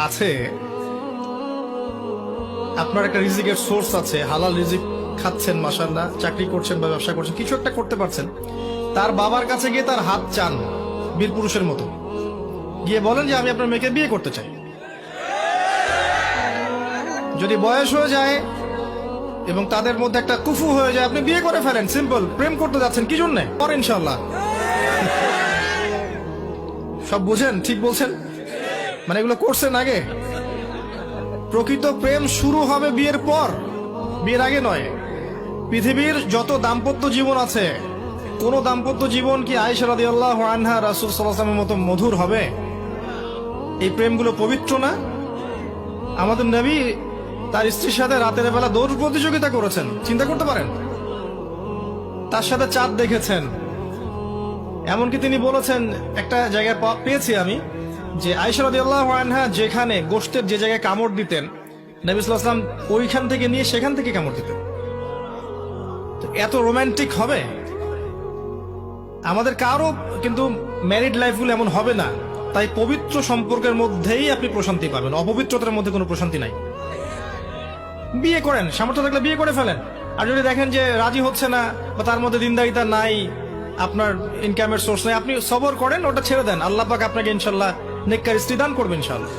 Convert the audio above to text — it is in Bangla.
আছে, আপনার একটা রিজিকের সোর্স আছে, হালাল রিজিক খাচ্ছেন, মাশাআল্লাহ, চাকরি করছেন বা ব্যবসা করছেন, কিছু একটা করতে পারছেন, তার বাবার কাছে গিয়ে তার হাত চান বীর পুরুষের মতো, গিয়ে বলেন যে আমি আপনার মেয়েকে বিয়ে করতে চাই। যদি বয়স হয়ে যায় এবং তাদের মধ্যে একটা কুফু হয়ে যায়, আপনি বিয়ে করে ফেলেন, সিম্পল। প্রেম করতে যাচ্ছেন কি জন্যে? পরে ইনশাল্লাহ। সব বুঝেন? ঠিক বলছেন? মানে এগুলো করছেন আগে। প্রকৃত প্রেম শুরু হবে বিয়ের পর, বিয়ের আগে নয়। পৃথিবীর যত দাম্পত্য জীবন আছে, কোন দাম্পত্য জীবন কি আয়েশা রাদিয়াল্লাহু আনহা রাসূল সাল্লাল্লাহু আলাইহি ওয়াসাল্লামের মতো মধুর হবে? এই প্রেমগুলো পবিত্র না? আমাদের নবী তার স্ত্রীর সাথে রাতের বেলা দৌড় প্রতিযোগিতা করেছেন, চিন্তা করতে পারেন। তার সাথে চাঁদ দেখেছেন। এমনকি তিনি বলেছেন, একটা জায়গায় পেয়েছি আমি, যে আয়েশা রাদিয়াল্লাহু আনহা যেখানে গোশতের যে জায়গায় কামড় দিতেন, নবী সাল্লাল্লাহু আলাইহি ওয়াসাল্লাম ওইখান থেকে নিয়ে সেখান থেকে কামড় দিতেন। এত রোমান্টিক হবে? আমাদের কারো কিন্তু ম্যারিড লাইফগুলো এমন হবে না। তাই পবিত্র সম্পর্কের মধ্যেই আপনি প্রশান্তি পাবেন, অপবিত্রতার মধ্যে কোনো প্রশান্তি নাই। বিয়ে করেন, সামর্থ্য থাকলে বিয়ে করে ফেলেন। আর যদি দেখেন যে রাজি হচ্ছে না বা তার মধ্যে দিনদারিতা নাই, আপনার ইনকামের সোর্স নাই, আপনি সবর করেন, ওটা ছেড়ে দেন। আল্লাহ পাক আপনাকে ইনশাল্লাহ নেককার স্ত্রী দান করবেন ইনশাল্লাহ।